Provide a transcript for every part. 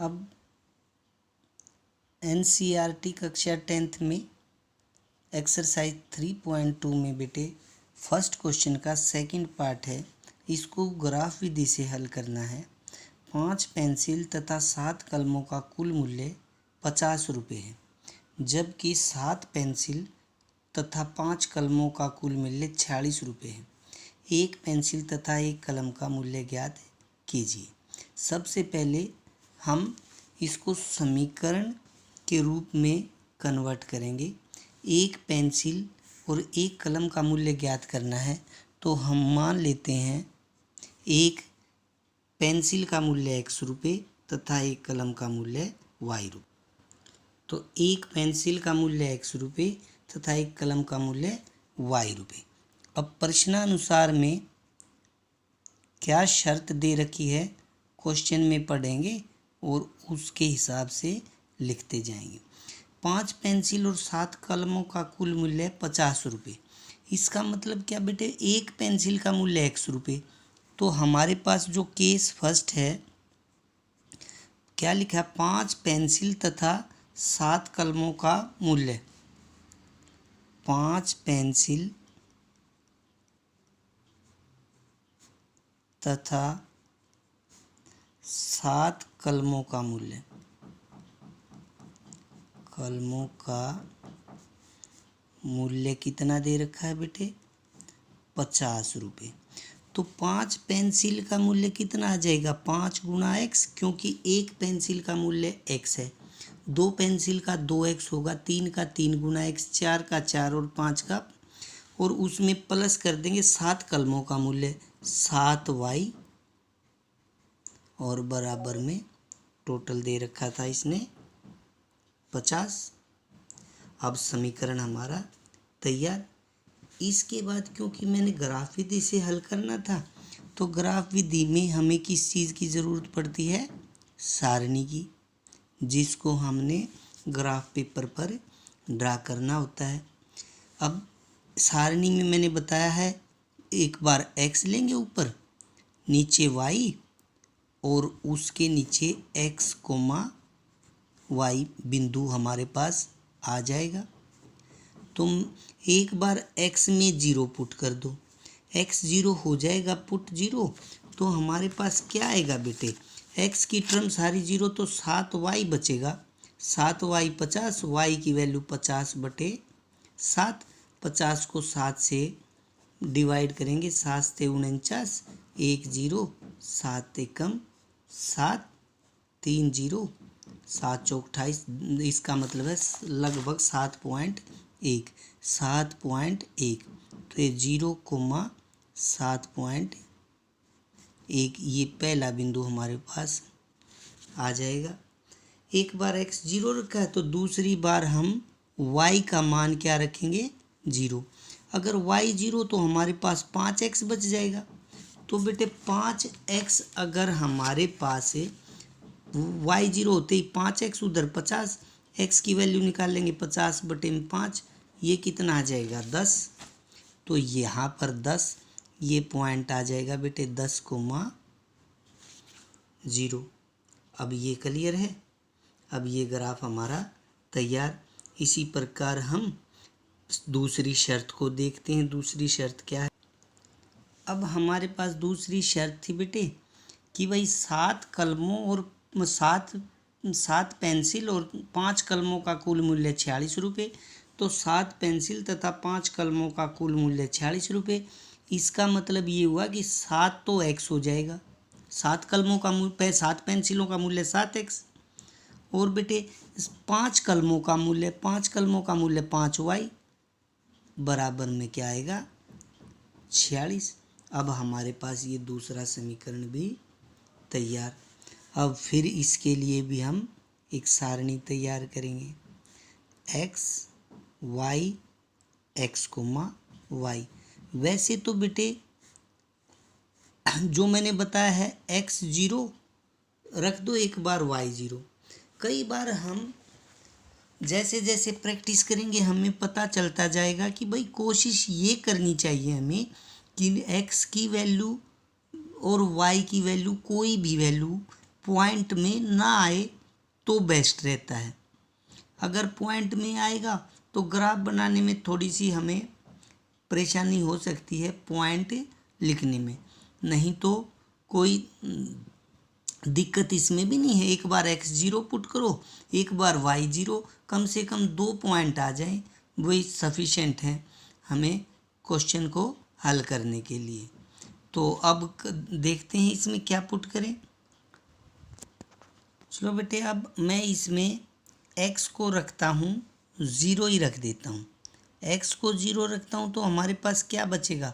अब NCERT कक्षा 10th में एक्सरसाइज 3.2 में बेटे फर्स्ट क्वेश्चन का सेकंड पार्ट है। इसको ग्राफ विधि से हल करना है। 5 पेंसिल तथा 7 कलमों का कुल मूल्य 50 रुपये है, जबकि 7 पेंसिल तथा 5 कलमों का कुल मूल्य 46 रुपये है। एक पेंसिल तथा एक कलम का मूल्य ज्ञात कीजिए। सबसे पहले हम इसको समीकरण के रूप में कन्वर्ट करेंगे। एक पेंसिल और एक कलम का मूल्य ज्ञात करना है, तो हम मान लेते हैं एक पेंसिल का मूल्य x रुपये तथा एक कलम का मूल्य y रुपये। तो एक पेंसिल का मूल्य x रुपये तथा एक कलम का मूल्य y रुपये। अब प्रश्नानुसार में क्या शर्त दे रखी है क्वेश्चन में पढ़ेंगे और उसके हिसाब से लिखते जाएंगे। 5 पेंसिल और 7 कलमों का कुल मूल्य 50 रुपये। इसका मतलब क्या बेटे, एक पेंसिल का मूल्य x रुपये। तो हमारे पास जो केस फर्स्ट है क्या लिखा है, 5 पेंसिल तथा 7 कलमों का मूल्य, 5 पेंसिल तथा 7 कलमों का मूल्य, कलमों का मूल्य कितना दे रखा है बेटे, 50 रुपये। तो 5 पेंसिल का मूल्य कितना आ जाएगा, 5 गुणा x, क्योंकि एक पेंसिल का मूल्य x है। 2 पेंसिल का 2x होगा, 3 का 3 गुणा x, 4 का 4 और 5 का, और उसमें प्लस कर देंगे 7 कलमों का मूल्य 7y, और बराबर में टोटल दे रखा था इसने 50। अब समीकरण हमारा तैयार। इसके बाद क्योंकि मैंने ग्राफ विधि से हल करना था, तो ग्राफ विधि में हमें किस चीज़ की ज़रूरत पड़ती है, सारणी की, जिसको हमने ग्राफ पेपर पर ड्रा करना होता है। अब सारणी में मैंने बताया है, एक बार x लेंगे ऊपर, नीचे y, और उसके नीचे x, y बिंदु हमारे पास आ जाएगा। तुम एक बार x में 0 पुट कर दो, x 0 हो जाएगा, पुट 0, तो हमारे पास क्या आएगा बेटे, x की टर्म सारी 0, तो 7y बचेगा। 7y 50, y की वैल्यू 50/7। 50 को 7 से डिवाइड करेंगे, 7 से 49, 1 0, 7 एकम 7, 3 0, 7 चौक 28। इसका मतलब है लगभग 7.1। तो ये 0,7.1 ये पहला बिंदु हमारे पास आ जाएगा। एक बार x 0 रखा है, तो दूसरी बार हम y का मान क्या रखेंगे, 0। अगर y 0 तो हमारे पास 5x बच जाएगा। तो बेटे 5x अगर हमारे पास है, y 0 होते ही 5x उधर 50, x की वैल्यू निकाल लेंगे 50/5, ये कितना आ जाएगा, 10। तो यहाँ पर 10, ये पॉइंट आ जाएगा बेटे 10,0। अब ये क्लियर है। अब ये ग्राफ हमारा तैयार। इसी प्रकार हम दूसरी शर्त को देखते हैं। दूसरी शर्त क्या है, अब हमारे पास दूसरी शर्त थी बेटे कि भाई 7 कलमों और 7 पेंसिल और 5 कलमों का कुल मूल्य 46 रुपये। तो 7 पेंसिल तथा 5 कलमों का कुल मूल्य 46 रुपये। इसका मतलब ये हुआ कि 7 तो x हो जाएगा, 7 कलमों का मूल्य, 7 पेंसिलों का मूल्य 7x, और बेटे 5 कलमों का मूल्य 5y, बराबर में क्या आएगा, 46। अब हमारे पास ये दूसरा समीकरण भी तैयार। अब फिर इसके लिए भी हम एक सारणी तैयार करेंगे, x y x, y। वैसे तो बेटे जो मैंने बताया है x 0 रख दो, एक बार y 0। कई बार हम जैसे जैसे प्रैक्टिस करेंगे हमें पता चलता जाएगा कि भाई कोशिश ये करनी चाहिए हमें कि x की वैल्यू और y की वैल्यू, कोई भी वैल्यू पॉइंट में ना आए तो बेस्ट रहता है। अगर पॉइंट में आएगा तो ग्राफ बनाने में थोड़ी सी हमें परेशानी हो सकती है पॉइंट लिखने में, नहीं तो कोई दिक्कत इसमें भी नहीं है। एक बार x0 पुट करो, एक बार y0, कम से कम 2 पॉइंट आ जाए वही सफिशेंट है हमें क्वेश्चन को हल करने के लिए। तो अब देखते हैं इसमें क्या पुट करें। चलो बेटे, अब मैं इसमें x को रखता हूँ 0 ही रख देता हूँ। x को 0 रखता हूँ तो हमारे पास क्या बचेगा,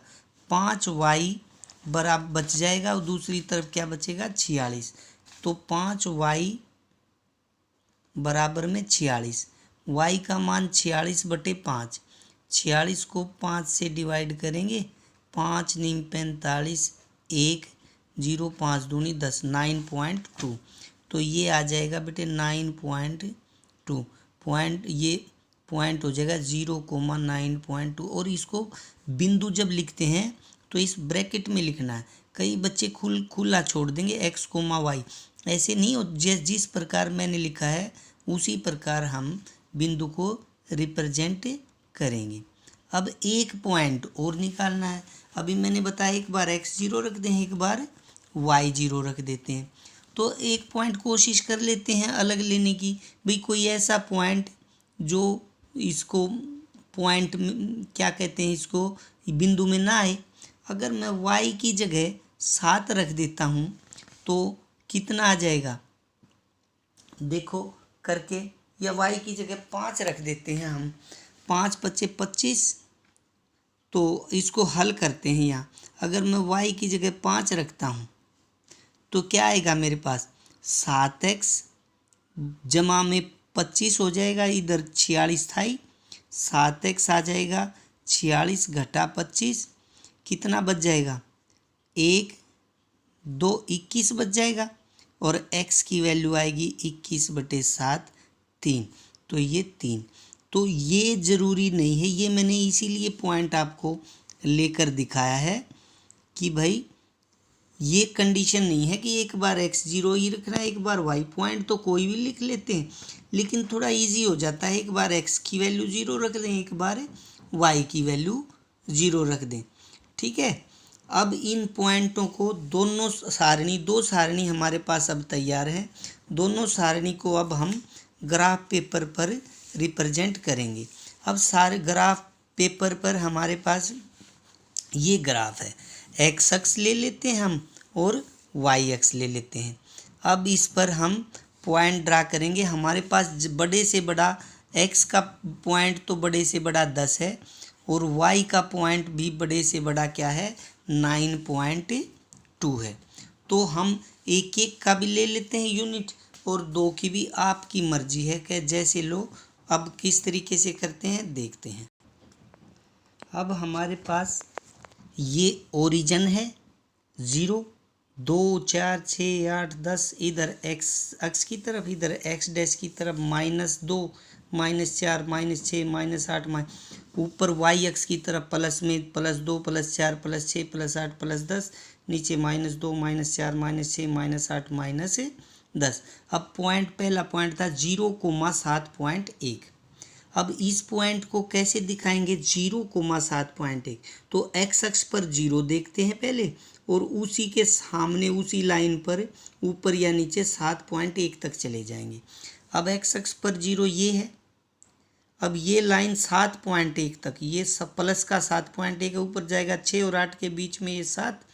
5y बराबर बच जाएगा और दूसरी तरफ क्या बचेगा, 46। तो 5y बराबर में 46, y का मान 46/5। 46 को 5 से डिवाइड करेंगे, 5 × 45, 1 0 5 दूनी 10, 9.2। तो ये आ जाएगा बेटे 9.2 पॉइंट, ये पॉइंट हो जाएगा 0,9.2। और इसको बिंदु जब लिखते हैं तो इस ब्रैकेट में लिखना है। कई बच्चे खुला छोड़ देंगे x, y, ऐसे नहीं हो। जिस प्रकार मैंने लिखा है उसी प्रकार हम बिंदु को रिप्रेजेंट करेंगे। अब एक पॉइंट और निकालना है। अभी मैंने बताया एक बार x0 रख दें, एक बार y0 रख देते हैं। तो एक पॉइंट कोशिश कर लेते हैं अलग लेने की। भाई कोई ऐसा पॉइंट जो इसको पॉइंट क्या कहते हैं, इसको बिंदु में ना आए। अगर मैं y की जगह 7 रख देता हूँ तो कितना आ जाएगा, देखो करके, या y की जगह 5 रख देते हैं हम, 5 × 5 = 25। तो इसको हल करते हैं यहाँ। अगर मैं y की जगह 5 रखता हूँ तो क्या आएगा मेरे पास, 7x जमा में 25 हो जाएगा, इधर 46 था ही, 7x आ जाएगा, 46 घटा 25 कितना बच जाएगा, 1 2 21 बच जाएगा। और x की वैल्यू आएगी 21/7 3। तो ये 3। तो ये ज़रूरी नहीं है, ये मैंने इसीलिए पॉइंट आपको लेकर दिखाया है कि भाई ये कंडीशन नहीं है कि एक बार x0 ही रखना है, एक बार y। पॉइंट तो कोई भी लिख लेते हैं, लेकिन थोड़ा इजी हो जाता है। एक बार x की वैल्यू 0 रख दें, एक बार y की वैल्यू 0 रख दें, ठीक है। अब इन पॉइंटों को दोनों सारणी, 2 सारणी हमारे पास अब तैयार है। दोनों सारणी को अब हम ग्राफ पेपर पर रिप्रेजेंट करेंगे। अब सारे ग्राफ पेपर पर हमारे पास ये ग्राफ है, x अक्ष ले लेते हैं हम और y अक्ष ले लेते हैं। अब इस पर हम पॉइंट ड्रा करेंगे। हमारे पास बड़े से बड़ा x का पॉइंट तो बड़े से बड़ा 10 है और y का पॉइंट भी बड़े से बड़ा क्या है, 9.2 है। तो हम एक एक का भी ले लेते हैं यूनिट और 2 की भी, आपकी मर्जी है कि जैसे लो। अब किस तरीके से करते हैं देखते हैं। अब हमारे पास ये ओरिजिन है 0 2 4 6 8 10, इधर x अक्ष की तरफ, इधर x डैश की तरफ -2 -4 -6 -8, ऊपर y अक्ष की तरफ प्लस में +2 +4 +6 +8 +10, नीचे -2 -4 -6 -8 -10। अब पॉइंट, पहला पॉइंट था 0,7.1। अब इस पॉइंट को कैसे दिखाएंगे, 0,7.1। तो x अक्ष पर 0 देखते हैं पहले और उसी के सामने उसी लाइन पर ऊपर या नीचे 7.1 तक चले जाएंगे। अब x अक्ष पर 0 ये है। अब ये लाइन 7.1 तक, ये सब प्लस का 7.1 ऊपर जाएगा, 6 और 8 के बीच में ये 7,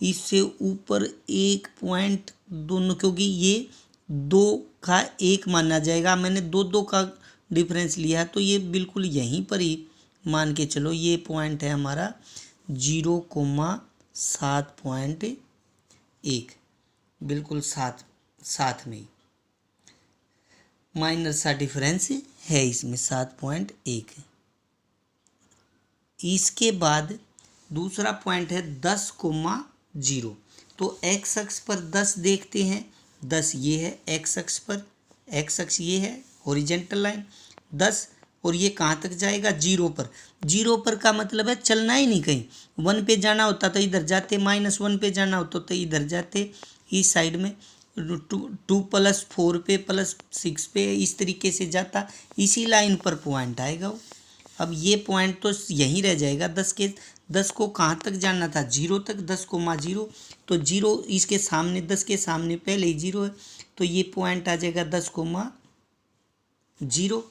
इससे ऊपर 1 पॉइंट दोनों, क्योंकि ये 2 का 1 माना जाएगा। मैंने 2 का डिफरेंस लिया तो ये बिल्कुल यहीं पर ही मान के चलो। ये पॉइंट है हमारा 0,7.1, बिल्कुल साथ में ही माइनर सा डिफरेंस है इसमें 7.1। इसके बाद दूसरा पॉइंट है 10,0। तो x अक्ष पर 10 देखते हैं, 10 ये है x अक्ष पर, x अक्ष ये है हॉरिजेंटल लाइन 10, और ये कहाँ तक जाएगा, 0 पर। 0 पर का मतलब है चलना ही नहीं कहीं। 1 पे जाना होता तो इधर जाते, -1 पे जाना होता तो इधर जाते, इस साइड में। टू प्लस 4 पे प्लस 6 पे इस तरीके से जाता, इसी लाइन पर पॉइंट आएगा वो। अब ये पॉइंट तो यहीं रह जाएगा, 10 को कहाँ तक जाना था, 0 तक, 10,0, तो 0 इसके सामने, 10 के सामने पहले ही 0 है, तो ये पॉइंट आ जाएगा 10,0।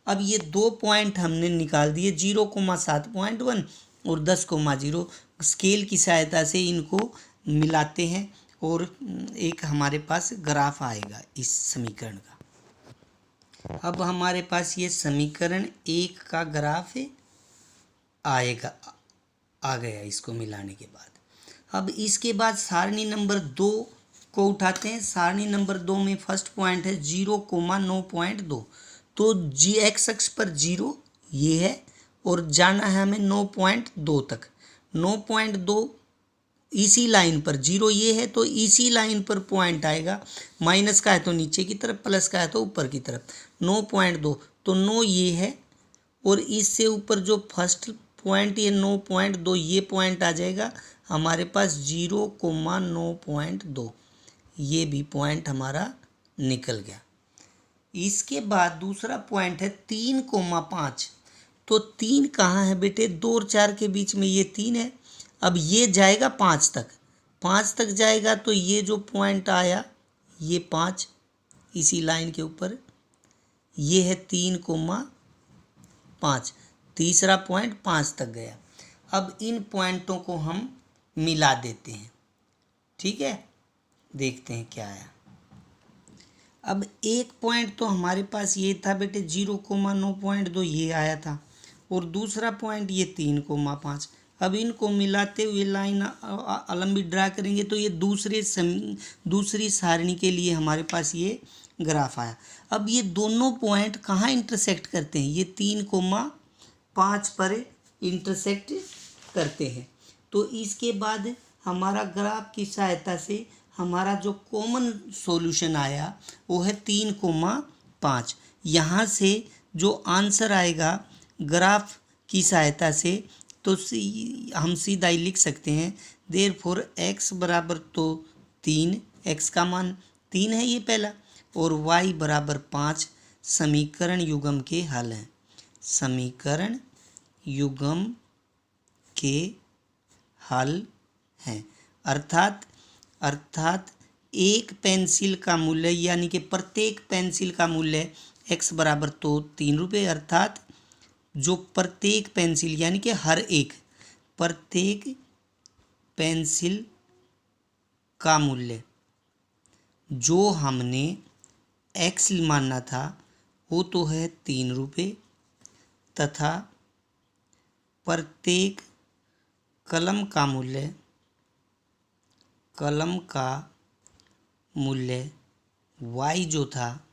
अब ये दो पॉइंट हमने निकाल दिए, 0,7.1 और 10,0। स्केल की सहायता से इनको मिलाते हैं और एक हमारे पास ग्राफ आएगा इस समीकरण का। अब हमारे पास ये समीकरण 1 का ग्राफ आएगा, आ गया इसको मिलाने के बाद। अब इसके बाद सारणी नंबर 2 को उठाते हैं। सारणी नंबर 2 में फर्स्ट पॉइंट है 0,9.2, तो जी एक्स अक्ष पर 0 ये है और जाना है हमें 9.2 तक। 9.2 इसी लाइन पर, 0 ये है तो इसी लाइन पर पॉइंट आएगा, माइनस का है तो नीचे की तरफ, प्लस का है तो ऊपर की तरफ। 9.2 तो 9 ये है और इससे ऊपर जो फर्स्ट पॉइंट ये 9.2 ये पॉइंट आ जाएगा हमारे पास 0,9.2, ये भी पॉइंट हमारा निकल गया। इसके बाद दूसरा पॉइंट है 3,5, तो 3 कहाँ है बेटे, 2 और 4 के बीच में ये 3 है। अब ये जाएगा 5 तक, 5 तक जाएगा तो ये जो पॉइंट आया ये 5 इसी लाइन के ऊपर, ये है 3,5, तीसरा पॉइंट 5 तक गया। अब इन पॉइंटों को हम मिला देते हैं, ठीक है, देखते हैं क्या आया। अब एक पॉइंट तो हमारे पास ये था बेटे 0,9.2 ये आया था और दूसरा पॉइंट ये 3,5। अब इनको मिलाते हुए लाइन लंबी ड्रा करेंगे तो ये दूसरी सारणी के लिए हमारे पास ये ग्राफ आया। अब ये दोनों पॉइंट कहाँ इंटरसेक्ट करते हैं, ये 3,5 पर इंटरसेक्ट करते हैं। तो इसके बाद हमारा ग्राफ की सहायता से हमारा जो कॉमन सॉल्यूशन आया वो है 3,5। यहाँ से जो आंसर आएगा ग्राफ की सहायता से तो हम सीधा ही लिख सकते हैं, देयरफॉर x बराबर तो 3, x का मान 3 है ये पहला, और y बराबर 5 समीकरण युग्म के हल हैं। समीकरण युग्म के हल हैं, अर्थात एक पेंसिल का मूल्य यानी कि प्रत्येक पेंसिल का मूल्य x बराबर तो 3 रुपये, अर्थात जो प्रत्येक पेंसिल यानी कि हर एक प्रत्येक पेंसिल का मूल्य जो हमने x मानना था वो तो है 3 रुपये, तथा प्रत्येक कलम का मूल्य y जो था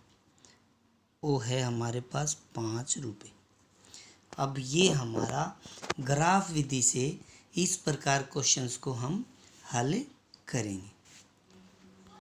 वो है हमारे पास 5 रुपये। अब ये हमारा ग्राफ विधि से इस प्रकार क्वेश्चंस को हम हल करेंगे।